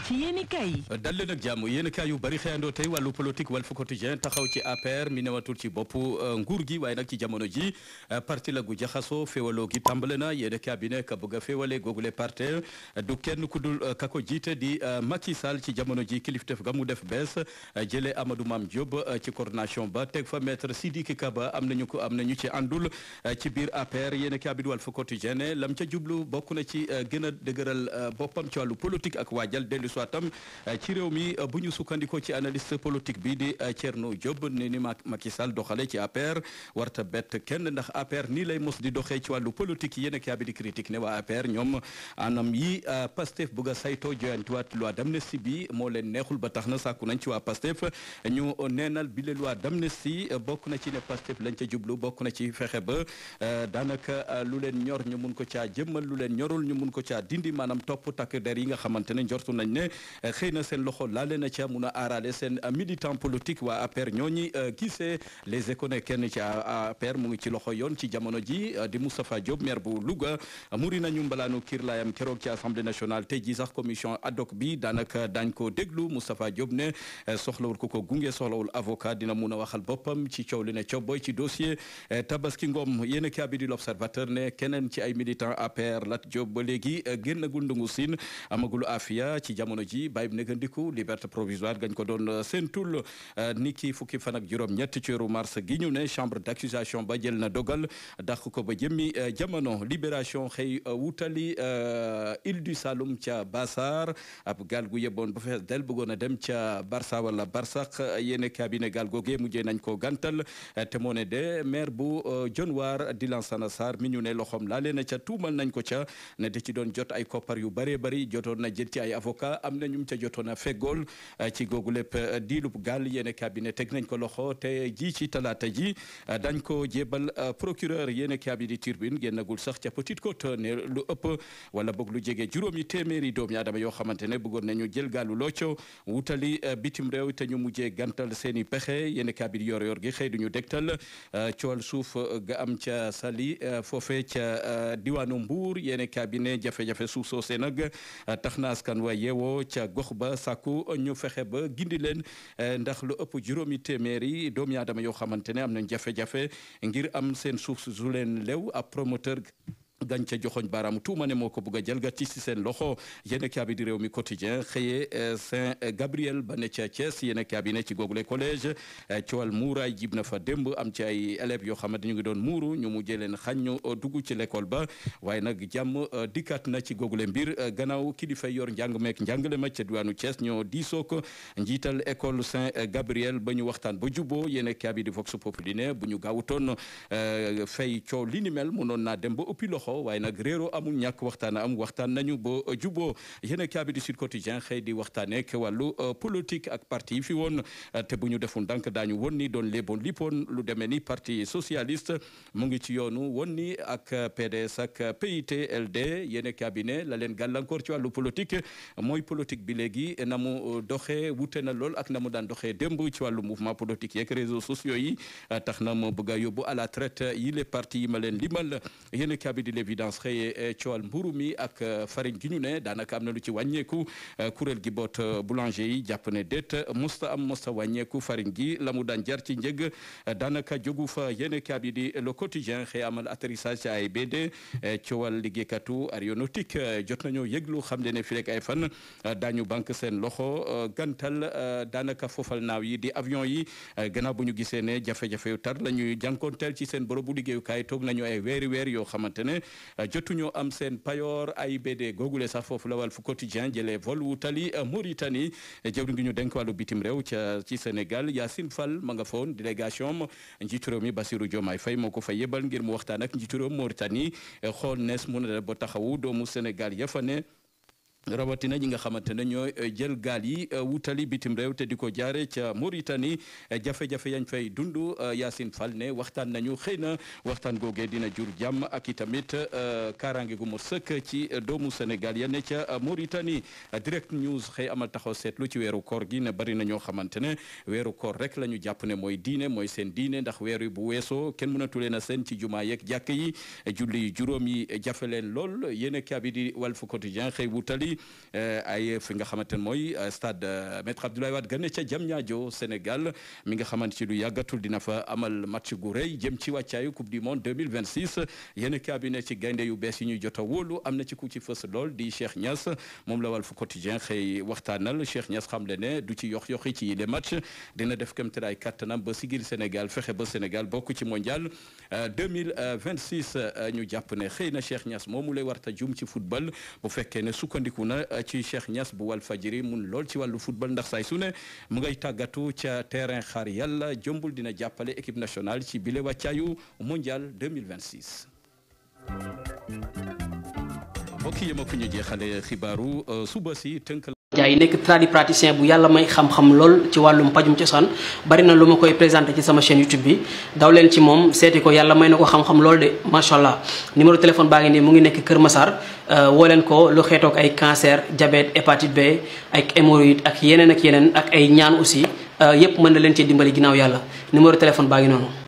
ci yéenekaay yi. dal leen ak jàmm yéenekaay yu bari xëyandoo tey wàllu politique Walf Quotidien taxaw ci APR mi newatul ci bopp nguur gi waaye nag ci jamono ji parti la gu jaxasoo féewaloo gi tàmbale na yéenekaay bi ne ka bëgg a féewale googule parti du kenn ku dul ka ko jiite di Macky Sall ci jamono ji kiliftef ga mu def bees jëlee Amadou Mame Diop ci coordination ba teg fa maître Sidiki Kaba am nañu ci àndul ci biir APR yéenekaay bi Walf Quotidien ne lam ca jublu bokk na ci gën a dëgëral boppam ci wàllu politique ak waajal dellu tam ci réew mi bu ñu sukkandikoo ci analyste politique bi di Thierno Diop ne ni Macky Sall doxale ci APR warta bett kenn ndax APR nii lay mos di doxee ci wàllu politique yéen a bi di critique ne waa APR ñoom anam yi Pastef bëgg a saytoo joyantiwaat loi d'amnistie bi moo leen neexul ba tax na sàkku nañ ci waa Pastef ñu neenal bi le loi d'amnistie bokk na ci ne Pastef lañ ca jublu bokk na ci fexe ba daanaka lu leen ñor ñu mun ko caa jëmmal lu leen ñorul ñu mun ko caa dindi maanaam topp takk der yi nga xamante ne njortu nañ ne xëy na seen loxo laale na ca mun a aarale seen militant politique waa APR ñooñi gisee les économies kenn ci APR mu ngi ci loxo yoon ci jamono ji di Moustapha Diop maire bu Louga muri nañu mbalaanu kiirlaayam keroog ci assemblée nationale tey ji sax commission ad hoc bi daanaka dañ ko déglu Moustapha Diop ne soxlawul ku ko gunge soxlawul avocat dina mun a waxal boppam ci coow li ne cobboy ci dossier Tabaski Ngom yéen a bi di l'observateur ne keneen ci ay militant APR Lat Diop ba léegi génnagul ndungu siin amagul afia ci jamono ji bàyyi négandiku liberté provisoire gañ ko doon seentul ni ki fukki fan ak juróom-ñett ci weeru mars gi ñu ne chambre d'accusation ba jël na dogal dàq ko ba jëmmi jamono libération xëy wutali île du Saloum ca Bassar ab gaal gu yeboon bu fees del bëggoon a dem ca Barça wala Barsax yéene cabinet gaal googee mujjee nañ ko gantal te moo ne de maire bu Dionewar di Lansana Sarr mi ñu ne loxoom laale na ca tuumal nañ ko ca ne da ci doon jot ay koppar yu bëree bëri jotoon na jël ci ay avocat am na ñum ca jotoon a feggool ci googu lépp diilub gaal yéene cabinet teg nañ ko loxo te ji ci talaata ji dañ ko jébal procureur yéene cabinet Turbine génnagul sax ca Petite Côte ne lu ëpp wala boog lu jege juróomi téeméeri doomi aadama yoo xamante ne bëggoon nañu jël gaalu looco wutali bitim réew te ñu mujjee gantal seeni pexe yéene cabinet yor gi xëy duñu dégtal cool suuf ga am ca Saly foofe ca diwaanu Mbour yéene cabinet jafe-jafe suuf soosé nag tax na askan wa yeewoo ca gox ba sàkku ñu fexe ba gindi leen ndax lu ëpp juróomi téeméeri doomi aadama yoo xamante ne am nañ jafe-jafe ngir am seen suuf su leen lew ab promoteur gañ ca joxoñ baaraamu tuuma ne moo ko bëgg a jalgati ci seen loxo yéen kaabi di réew mi quotidien xëyee Saint Gabriel ba ne ca Thiès yéen kaabi ne ci googule collège coowal muuraay jib na fa démb am ci ay élèves yoo xamante ñu ngi doon muuru ñu mujjee leen xañ ñu dugg ci l'école ba waaye nag jàmm dikkaat na ci googule mbir gannaaw kilifa yor njàng meek njàngale ma ca diwaanu Thiès ñoo diisoo ko njiital école Saint Gabriel ba ñu waxtaan ba juboo yéen kaabi di Vox Populi ne bu ñu gaawutoon fay coow li ni mel mënoon naa dem ba ëppi loxo waaye nag réero amul ñàkk waxtaan nañu ba juboo yéen a kaabi di Sud Quotidien xëy di waxtaaneek wàllu politique ak parti yi fi woon te bu ñu deful ndànk daañu won ni doon léeboon lippoon lu demee ni parti socialiste mu ngi ci yoonu won ni ak PDS ak PIT LD yéen a kaabi ne la leen gàllankoor ci wàllu politique mooy politique bi léegi na mu doxee wute na lool ak na mu daan doxee démb ci wàllu mouvement politique yeeg réseaux sociaux yi tax na mu bëgg a yóbbu à la traite yi les partis yi ma leen limal yéen a kaabi di l'évidence xëyee coowal mburu mi ak farine gi ñu ne daanaka am na lu ci wàññeeku kuréel gi boot boulanger yi jàpp ne déet mosta wàññeeku farine gi la mu daan jar ci njëg daanaka jógu fa yéene kaab yi di le quotidien xëy amal atterrissage ci AIBD coowal liggéeykatu aéronautique jot nañoo yëglu xam ne fi rek ay fan daañu banque seen loxo gantal daanaka foofal naaw yi di avion yi gannaaw bu ñu gisee ne jafe-jafe yu tar la ñuy jànkoonteel ci seen bërëbu liggéeyukaay toog nañu ay weer yoo xamante ne jotuñu am seen payoor AIBD googule sax foofu la Walf Quotidien jëlee vol wutali Mauritanie jëwri ngi ñu denk wàllu bitim réew ci Sénégal Yacine Fall ma nga foon délégation njiitu réew mi Bassirou Diomaye Faye moo ko fa yebal ngir mu waxtaan ak njiitu réew Mauritanie xool nees mun a ba taxawu doomu Sénégal ya fa ne rawatina ñi nga xamante ne ñooy jël gaal yi wutali bitim réew te di ko jaare ca Mauritanie jafe-jafe yañ fay dund Yacine Fall ne waxtaan nañu xëy na waxtaan googee dina jur jàmm ak itamit kaaraange gu mu sëkk ci doomu Sénégal ya ne ca Mauritanie direct news xëy amal taxaw seetlu ci weeru koor gi ne bari na ñoo xamante ne weeru koor rek la ñu jàpp ne mooy diine mooy seen diine ndax weer yi bu weesoo kenn mënatu leen a seen ci jumaa yeeg jàkk yi julli juróom yi jafe leen lool yéen a kaabi di Walf Quotidien xëy wutali ay fi nga xamante ne mooy stade Maître Abdoulaye Wade gane ca Diamniadio Sénégal mi nga xamante ci lu yàggatul dina fa amal match gu rëy jëm ci wàccaayu coupe du monde 2026 yéen cabinet ci gaynde yu bees yi ñuy jot a wóolu am na ci ku ci fës lool di Cheikh Niass moom la Walf Quotidien xëy waxtaanal Cheikh Niass xam le ne du ci yox-yoxi ci les match dina def kéemtalaay kattanam ba sigil Sénégal fexe ba Sénégal bokk ci mondial 2026 ñu jàpp ne xëy na Cheikh Niass moomu lay warta jum ci football bu fekkee ne sukkandiku na ci Cheikh Niass bu Walfadjri mun lool ci wàllu football ndax saay su ne mu ngay tàggatu ca terrain xaar yàlla jombul dina jàppale équipe nationale ci bile wàccaayu mondial 2026. mbokk yi ma fu ñu jeexale xibaaru suba si tënk. jaay nekk tradipraticien bu yàlla may xam-xam lool ci wàllum pajum cosaan bari na lu ma koy présenté ci sama chaîne YouTube bi daw leen ci moom seeti ko yàlla may na ko xam-xam lool de macha allah numéro téléphone baa ngi nii mu ngi nekk Kër Massar woo leen ko lu xeetoog ay cancer diabète hépatite B ak hémorroïde ak yeneen ak ay ñaan aussi yépp mën na leen cee dimbali ginnaaw yàlla numéro téléphone baa ngi noonu.